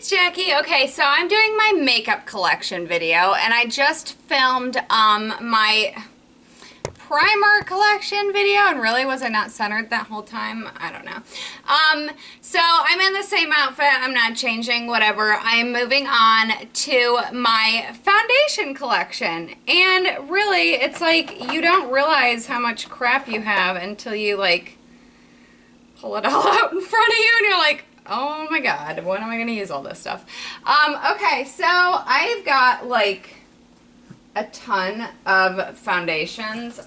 it's Jackie. Okay, so I'm doing my makeup collection video, and I just filmed my primer collection video, and really was I not centered that whole time? I don't know. So I'm in the same outfit. I'm not changing, whatever. I'm moving on to my foundation collection, and really, it's like you don't realize how much crap you have until you like pull it all out in front of you, and you're like, oh my god, when am I going to use all this stuff? Okay, so I've got like a ton of foundations.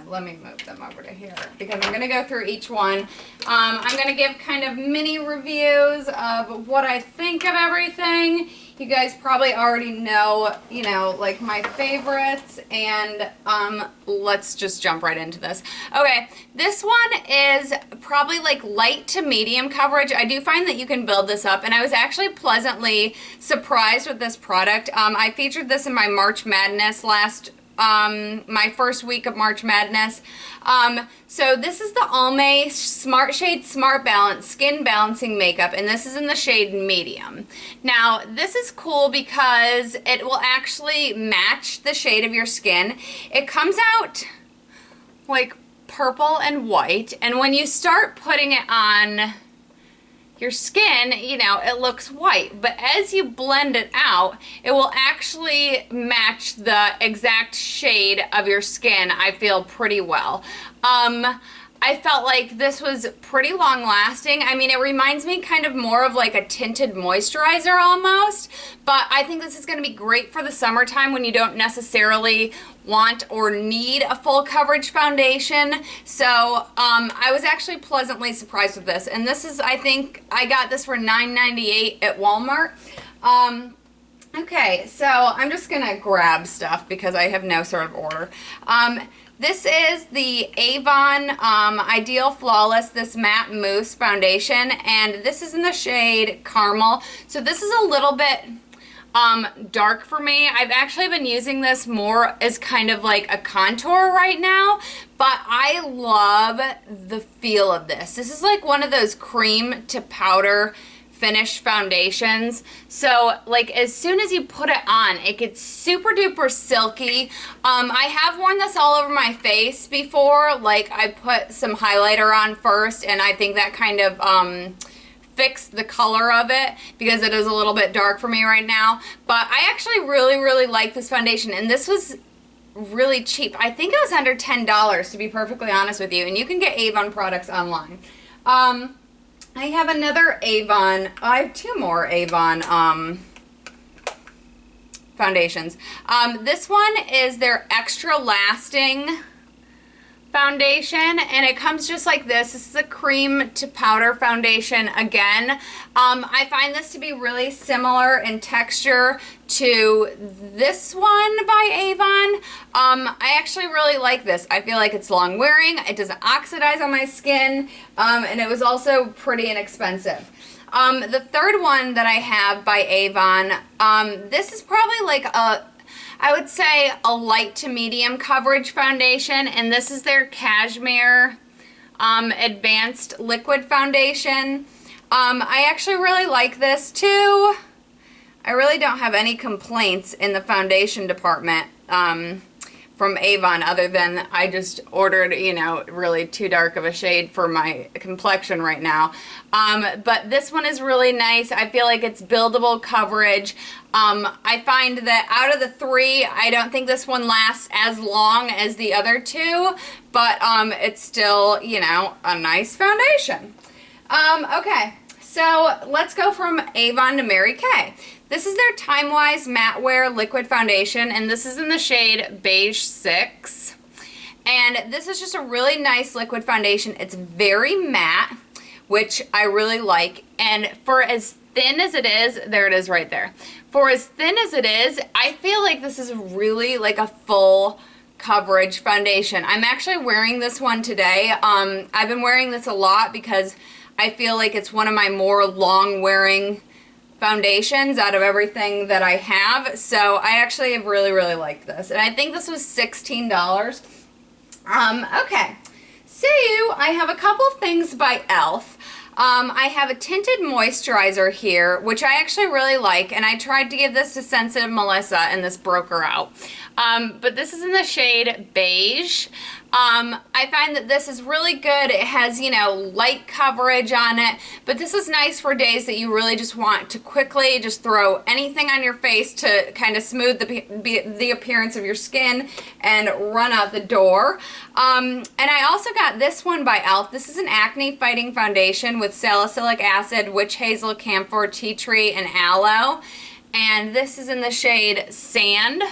Let me move them over to here because I'm going to go through each one. I'm going to give kind of mini reviews of what I think of everything. You guys probably already know, you know, like my favorites, and let's just jump right into this. Okay, this one is probably like light to medium coverage. I do find that you can build this up, and I was actually pleasantly surprised with this product. I featured this in my March Madness my first week of March Madness. So this is the Almay Smart Shade Smart Balance Skin Balancing Makeup, and this is in the shade medium. Now, this is cool because it will actually match the shade of your skin. It comes out like purple and white, and when you start putting it on your skin, you know, it looks white, but as you blend it out, it will actually match the exact shade of your skin, I feel, pretty well. I felt like this was pretty long lasting. I mean, it reminds me kind of more of like a tinted moisturizer almost, but I think this is going to be great for the summertime when you don't necessarily want or need a full coverage foundation. So I was actually pleasantly surprised with this, and this is, I think I got this for $9.98 at Walmart. Okay, so I'm just gonna grab stuff because I have no sort of order. This is the Avon Ideal Flawless, this matte mousse foundation, and this is in the shade Caramel. So this is a little bit dark for me. I've actually been using this more as kind of like a contour right now, but I love the feel of this. This is like one of those cream to powder finish foundations. So like as soon as you put it on, it gets super duper silky. I have worn this all over my face before. Like I put some highlighter on first, and I think that kind of fix the color of it because it is a little bit dark for me right now. But I actually really like this foundation, and this was really cheap. I think it was under $10 to be perfectly honest with you, and you can get Avon products online. I have another Avon, I have two more Avon foundations. This one is their Extra Lasting foundation, and it comes just like this. This is a cream to powder foundation again. I find this to be really similar in texture to this one by Avon. I actually really like this. I feel like it's long wearing, it doesn't oxidize on my skin, and it was also pretty inexpensive. The third one that I have by Avon, this is probably like I would say a light to medium coverage foundation, and this is their Cashmere Advanced Liquid Foundation. I actually really like this too. I really don't have any complaints in the foundation department from Avon, other than I just ordered, you know, really too dark of a shade for my complexion right now. But this one is really nice. I feel like it's buildable coverage. I find that out of the three, I don't think this one lasts as long as the other two, but it's still, you know, a nice foundation. Okay, so let's go from Avon to Mary Kay. This is their Time Wise Matte Wear Liquid Foundation, and this is in the shade Beige 6. And this is just a really nice liquid foundation. It's very matte, which I really like. And for as thin as it is, there it is right there. For as thin as it is, I feel like this is really like a full coverage foundation. I'm actually wearing this one today. I've been wearing this a lot because I feel like it's one of my more long wearing foundations out of everything that I have. So I actually have really liked this, and I think this was $16. Okay, so I have a couple things by e.l.f. I have a tinted moisturizer here, which I actually really like, and I tried to give this to Sensitive Melissa, and this broke her out. But this is in the shade Beige. I find that this is really good. It has, you know, light coverage on it, but this is nice for days that you really just want to quickly just throw anything on your face to kind of smooth the appearance of your skin and run out the door. And I also got this one by e.l.f. This is an acne fighting foundation with salicylic acid, witch hazel, camphor, tea tree, and aloe. And this is in the shade Sand.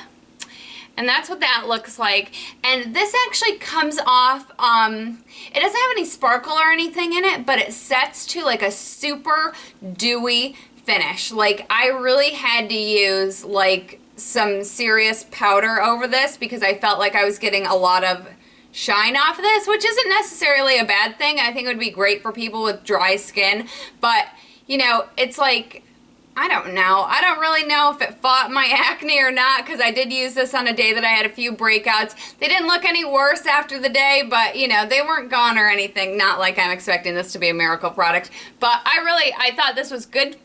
And that's what that looks like. And this actually comes off, it doesn't have any sparkle or anything in it, but it sets to like a super dewy finish. Like, I really had to use like some serious powder over this because I felt like I was getting a lot of shine off this, which isn't necessarily a bad thing. I think it would be great for people with dry skin, but you know, it's like, I don't know. I don't really know if it fought my acne or not, because I did use this on a day that I had a few breakouts. They didn't look any worse after the day, but you know, they weren't gone or anything. Not like I'm expecting this to be a miracle product, but I thought this was good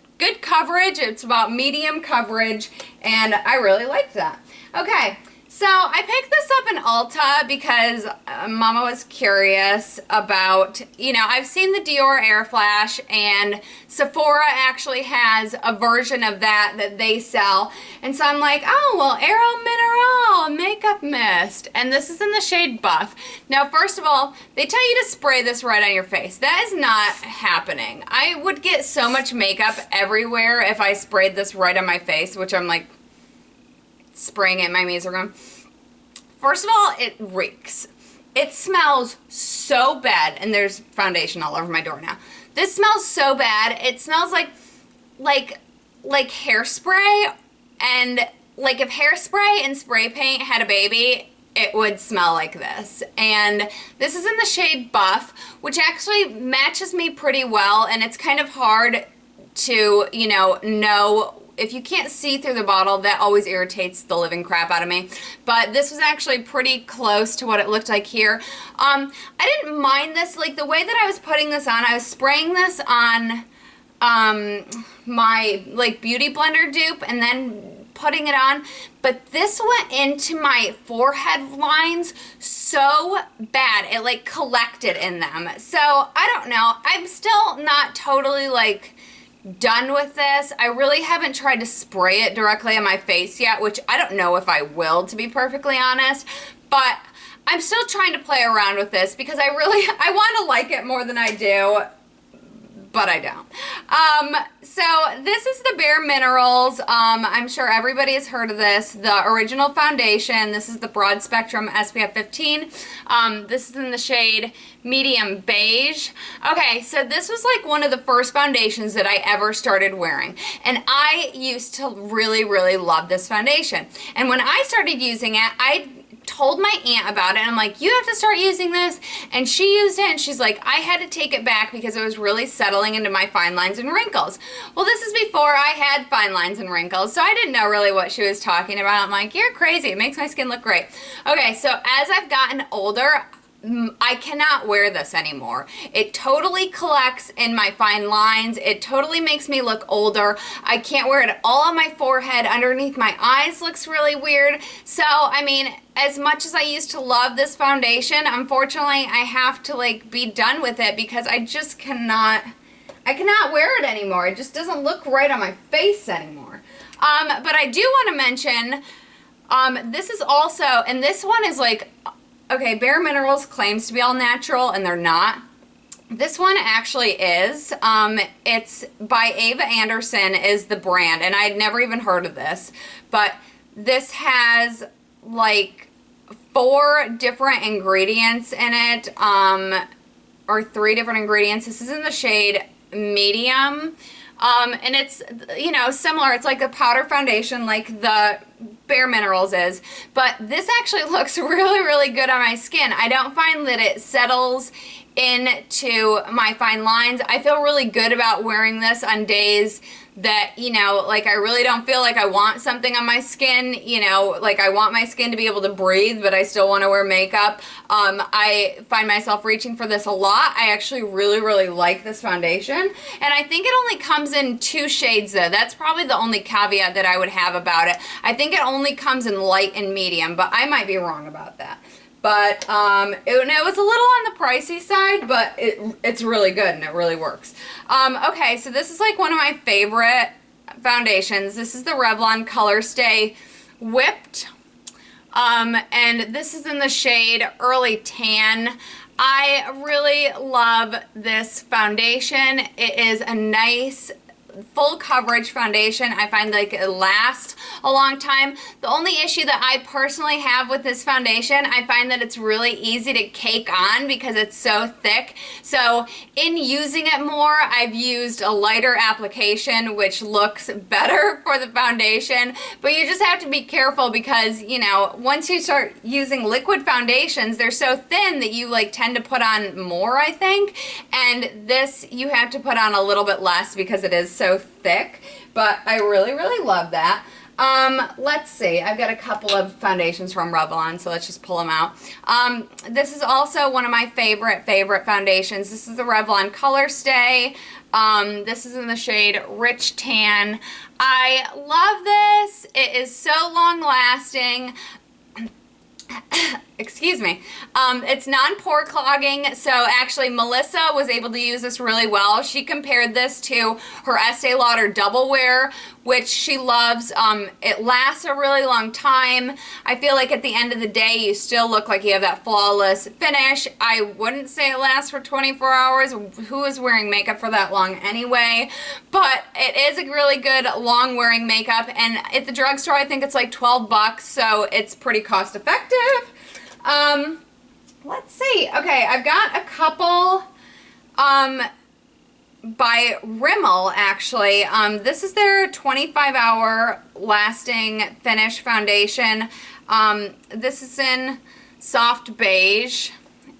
coverage. It's about medium coverage, and I really liked that. Okay. So I picked this up in Ulta because Mama was curious about, you know, I've seen the Dior Air Flash, and Sephora actually has a version of that they sell. And so I'm like, oh, well, Aero Mineral Makeup Mist. And this is in the shade Buff. Now, first of all, they tell you to spray this right on your face. That is not happening. I would get so much makeup everywhere if I sprayed this right on my face, which I'm like, spraying it in my music room. First of all, it reeks. It smells so bad, and there's foundation all over my door now. This smells so bad. It smells like hairspray, and like if hairspray and spray paint had a baby, it would smell like this. And this is in the shade Buff, which actually matches me pretty well, and it's kind of hard to, you know if you can't see through the bottle. That always irritates the living crap out of me. But this was actually pretty close to what it looked like here. I didn't mind this. Like, the way that I was putting this on, I was spraying this on my like beauty blender dupe and then putting it on, but this went into my forehead lines so bad. It like collected in them. So I don't know. I'm still not totally like done with this. I really haven't tried to spray it directly on my face yet, which I don't know if I will, to be perfectly honest, but I'm still trying to play around with this because I want to like it more than I do, but I don't. So this is the Bare Minerals. I'm sure everybody has heard of this. The original foundation. This is the Broad Spectrum SPF 15. This is in the shade Medium Beige. Okay, so this was like one of the first foundations that I ever started wearing. And I used to really, really love this foundation. And when I started using it, I told my aunt about it, and I'm like, you have to start using this. And she used it, and she's like, I had to take it back because it was really settling into my fine lines and wrinkles. Well, this is before I had fine lines and wrinkles, so I didn't know really what she was talking about. I'm like, you're crazy. It makes my skin look great. Okay, so as I've gotten older, I cannot wear this anymore. It totally collects in my fine lines. It totally makes me look older. I can't wear it all on my forehead. Underneath my eyes looks really weird. So, I mean, as much as I used to love this foundation, unfortunately, I have to like be done with it because I just cannot wear it anymore. It just doesn't look right on my face anymore. But I do want to mention, this is also, and this one is like, okay, Bare Minerals claims to be all natural, and they're not. This one actually is. It's by Ava Anderson is the brand, and I had never even heard of this. But this has like 4 different ingredients in it, or 3 different ingredients. This is in the shade Medium. And it's, you know, similar. It's like a powder foundation like the Bare Minerals is, but this actually looks really, really good on my skin. I don't find that it settles into my fine lines. I feel really good about wearing this on days that, you know, like I really don't feel like I want something on my skin, you know, like I want my skin to be able to breathe, but I still want to wear makeup. I find myself reaching for this a lot. I actually really, really like this foundation, and I think it only comes in 2 shades though. That's probably the only caveat that I would have about it. I think it only comes in light and medium, but I might be wrong about that. But it was a little on the pricey side, but it's really good and it really works. Okay, so this is like one of my favorite foundations. This is the Revlon Color Stay Whipped. And this is in the shade Early Tan. I really love this foundation. It is a nice full coverage foundation. I find like it lasts a long time. The only issue that I personally have with this foundation, I find that it's really easy to cake on because it's so thick. So in using it more, I've used a lighter application which looks better for the foundation, but you just have to be careful because, you know, once you start using liquid foundations, they're so thin that you like tend to put on more, I think, and this you have to put on a little bit less because it is so thick, but I really, really love that. Let's see, I've got a couple of foundations from Revlon, so let's just pull them out. This is also one of my favorite foundations. This is the Revlon Color Stay. This is in the shade Rich Tan. I love this. It is so long lasting. Excuse me. It's non-pore clogging, so actually Melissa was able to use this really well. She compared this to her Estee Lauder Double Wear, which she loves. It lasts a really long time. I feel like at the end of the day, you still look like you have that flawless finish. I wouldn't say it lasts for 24 hours. Who is wearing makeup for that long anyway? But it is a really good long wearing makeup, and at the drugstore, I think it's like 12 bucks, so it's pretty cost effective. Let's see. Okay, I've got a couple by Rimmel, actually. This is their 25-hour lasting finish foundation. This is in soft beige,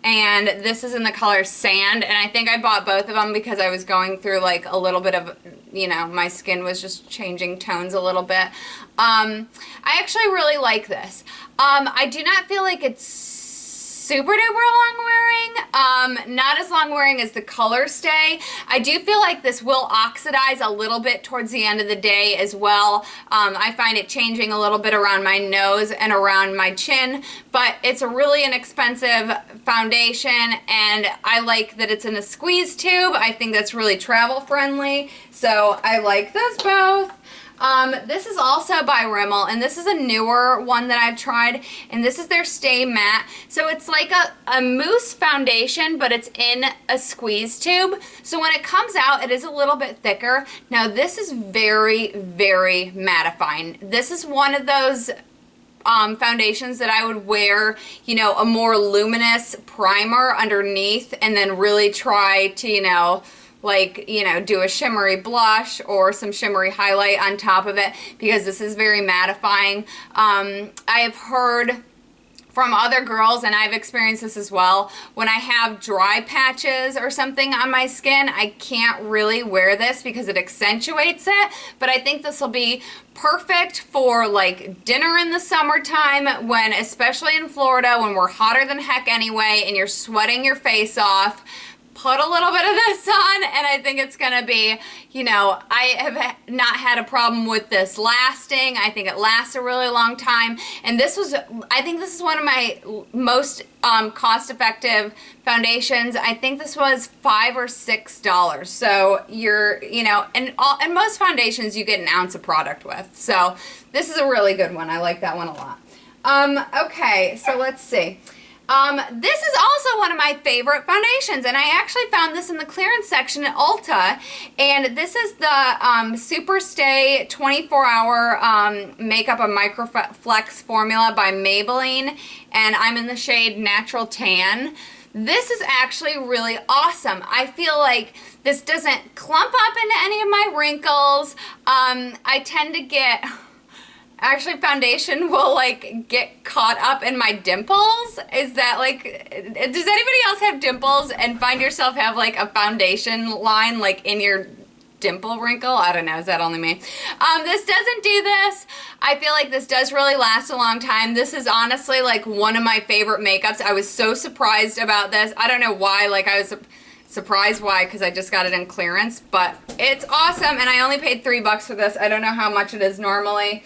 and this is in the color Sand, and I think I bought both of them because I was going through like a little bit of, you know, my skin was just changing tones a little bit. I actually really like this. I do not feel like it's super duper long wearing, not as long wearing as the Color Stay. I do feel like this will oxidize a little bit towards the end of the day as well. I find it changing a little bit around my nose and around my chin, but it's a really inexpensive foundation, and I like that it's in a squeeze tube. I think that's really travel friendly, so I like those both. This is also by Rimmel, and this is a newer one that I've tried, and this is their Stay Matte. So it's like a mousse foundation, but it's in a squeeze tube. So when it comes out, it is a little bit thicker. Now this is very, very mattifying. This is one of those foundations that I would wear, you know, a more luminous primer underneath, and then really try to, you know, like, you know, do a shimmery blush or some shimmery highlight on top of it, because this is very mattifying. I have heard from other girls, and I've experienced this as well, when I have dry patches or something on my skin, I can't really wear this because it accentuates it, but I think this will be perfect for like dinner in the summertime, when, especially in Florida, when we're hotter than heck anyway and you're sweating your face off. Put a little bit of this on, and I think it's gonna be, you know, I have not had a problem with this lasting. I think it lasts a really long time, and this was, I think this is one of my most cost-effective foundations. I think this was $5 or $6. So you're, you know, and most foundations you get an ounce of product with. So this is a really good one. I like that one a lot. Okay, so let's see. This is also one of my favorite foundations, and I actually found this in the clearance section at Ulta, and this is the Super Stay 24-hour Makeup and Microflex Formula by Maybelline, and I'm in the shade Natural Tan. This is actually really awesome. I feel like this doesn't clump up into any of my wrinkles. I tend to get Actually, foundation will like get caught up in my dimples. Is that like, does anybody else have dimples and find yourself have like a foundation line like in your dimple wrinkle? I don't know, is that only me? This doesn't do this. I feel like this does really last a long time. This is honestly like one of my favorite makeups. I was so surprised about this. I don't know why, like I was surprised why, because I just got it in clearance, but it's awesome and I only paid $3 for this. I don't know how much it is normally.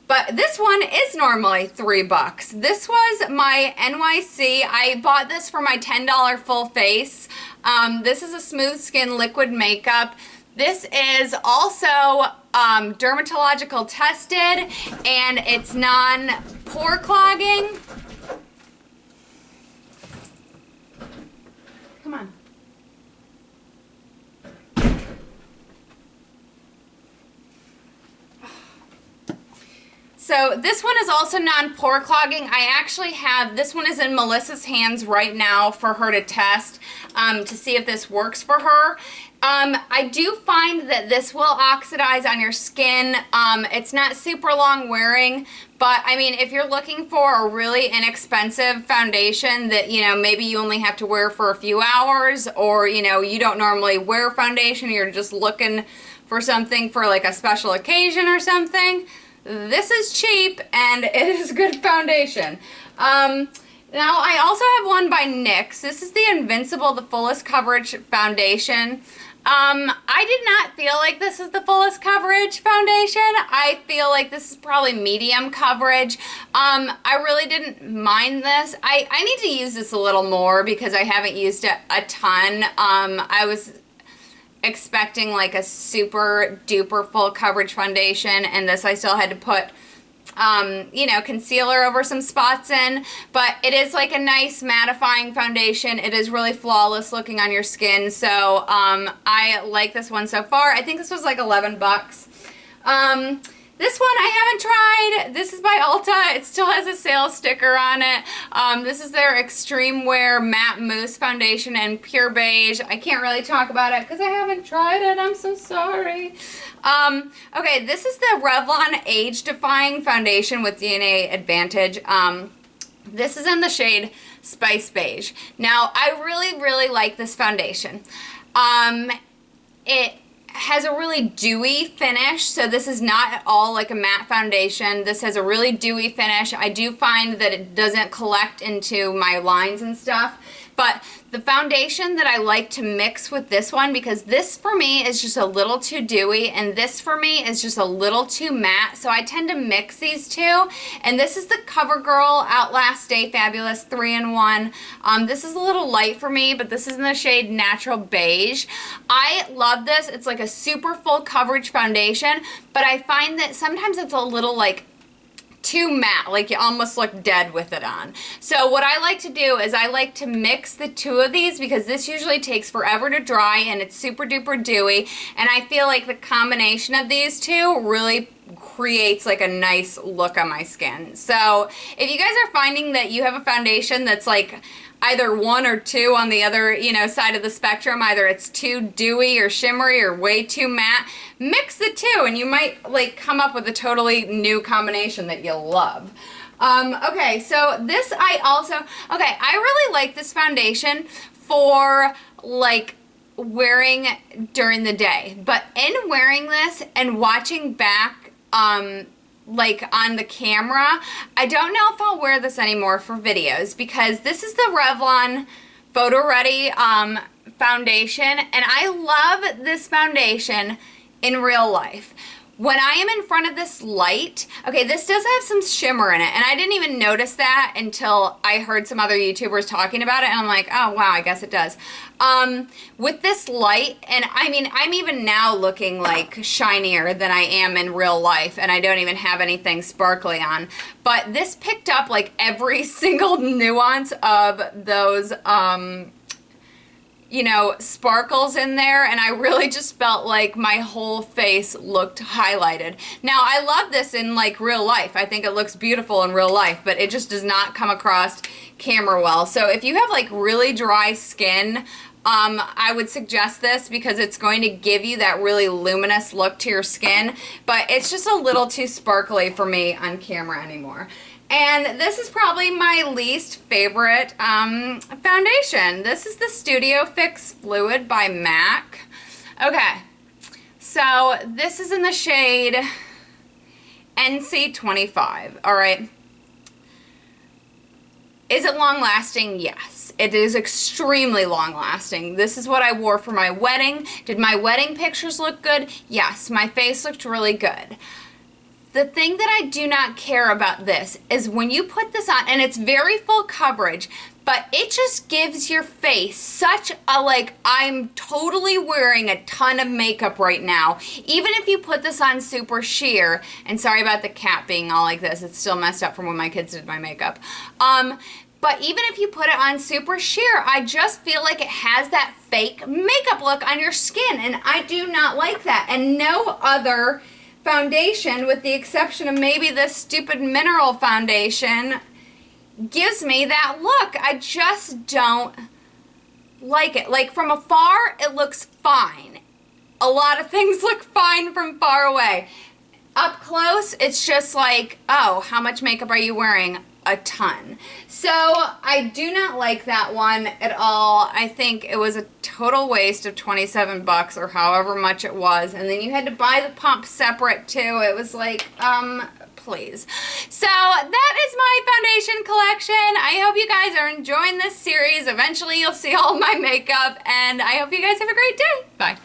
But this one is normally $3. This was my NYC. I bought this for my $10 full face. This is a smooth skin liquid makeup. This is also dermatological tested and it's non-pore clogging. Come on. So this one is also non-pore clogging. I actually have, this one is in Melissa's hands right now for her to test to see if this works for her. I do find that this will oxidize on your skin. It's not super long wearing, but I mean, if you're looking for a really inexpensive foundation that, you know, maybe you only have to wear for a few hours, or, you know, you don't normally wear foundation, you're just looking for something for like a special occasion or something, this is cheap and it is good foundation. Now I also have one by NYX. This is the Invincible, the fullest coverage foundation. I did not feel like this is the fullest coverage foundation. I feel like this is probably medium coverage. I really didn't mind this. I need to use this a little more because I haven't used it a ton. I was expecting like a super duper full coverage foundation, and this I still had to put you know, concealer over some spots in, but it is like a nice mattifying foundation. It is really flawless looking on your skin, so I like this one so far. I think this was like $11. This one I haven't tried. This is by Ulta. It still has a sales sticker on it. This is their Extreme Wear Matte Mousse Foundation in Pure Beige. I can't really talk about it because I haven't tried it. I'm so sorry. Okay, this is the Revlon Age Defying Foundation with DNA Advantage. This is in the shade Spice Beige. Now, I really, really like this foundation. It has a really dewy finish, so this is not at all like a matte foundation. This has a really dewy finish. I do find that it doesn't collect into my lines and stuff, but the foundation that I like to mix with this one, because this for me is just a little too dewy and this for me is just a little too matte, so I tend to mix these two. And this is the CoverGirl Outlast Stay Fabulous 3-in-1. This is a little light for me, but this is in the shade Natural Beige. I love this. It's like a super full coverage foundation, but I find that sometimes it's a little like too matte, like you almost look dead with it on. So what I like to do is I like to mix the two of these, because this usually takes forever to dry and it's super duper dewy, and I feel like the combination of these two really creates like a nice look on my skin. So if you guys are finding that you have a foundation that's like either one or two on the other, you know, side of the spectrum, either it's too dewy or shimmery or way too matte, mix the two and you might like come up with a totally new combination that you'll love. Okay, so this I really like this foundation for like wearing during the day, but in wearing this and watching back like on the camera, I don't know if I'll wear this anymore for videos, because this is the Revlon Photo Ready foundation, and I love this foundation in real life. When I am in front of this light, okay, this does have some shimmer in it, and I didn't even notice that until I heard some other YouTubers talking about it, and I'm like, oh wow, I guess it does. With this light, and I mean, I'm even now looking like shinier than I am in real life, and I don't even have anything sparkly on, but this picked up like every single nuance of those, you know, sparkles in there, and I really just felt like my whole face looked highlighted. Now, I love this in like real life. I think it looks beautiful in real life, but it just does not come across camera well. So if you have like really dry skin, I would suggest this because it's going to give you that really luminous look to your skin, but it's just a little too sparkly for me on camera anymore. And this is probably my least favorite foundation. This is the Studio Fix Fluid by MAC. Okay, so this is in the shade NC25, all right. Is it long lasting? Yes. It is extremely long lasting. This is what I wore for my wedding. Did my wedding pictures look good? Yes. My face looked really good. The thing that I do not care about this is when you put this on, and it's very full coverage, but it just gives your face such a, like, I'm totally wearing a ton of makeup right now. Even if you put this on super sheer, and sorry about the cat being all like this, it's still messed up from when my kids did my makeup. But even if you put it on super sheer, I just feel like it has that fake makeup look on your skin, and I do not like that. And no other foundation, with the exception of maybe this stupid mineral foundation, gives me that look. I just don't like it. Like, from afar, it looks fine. A lot of things look fine from far away. Up close, it's just like, oh, how much makeup are you wearing? A ton. So I do not like that one at all. I think it was a total waste of 27 bucks or however much it was, and then you had to buy the pump separate too. It was like, please. So that is my foundation collection. I hope you guys are enjoying this series. Eventually you'll see all my makeup, and I hope you guys have a great day. Bye.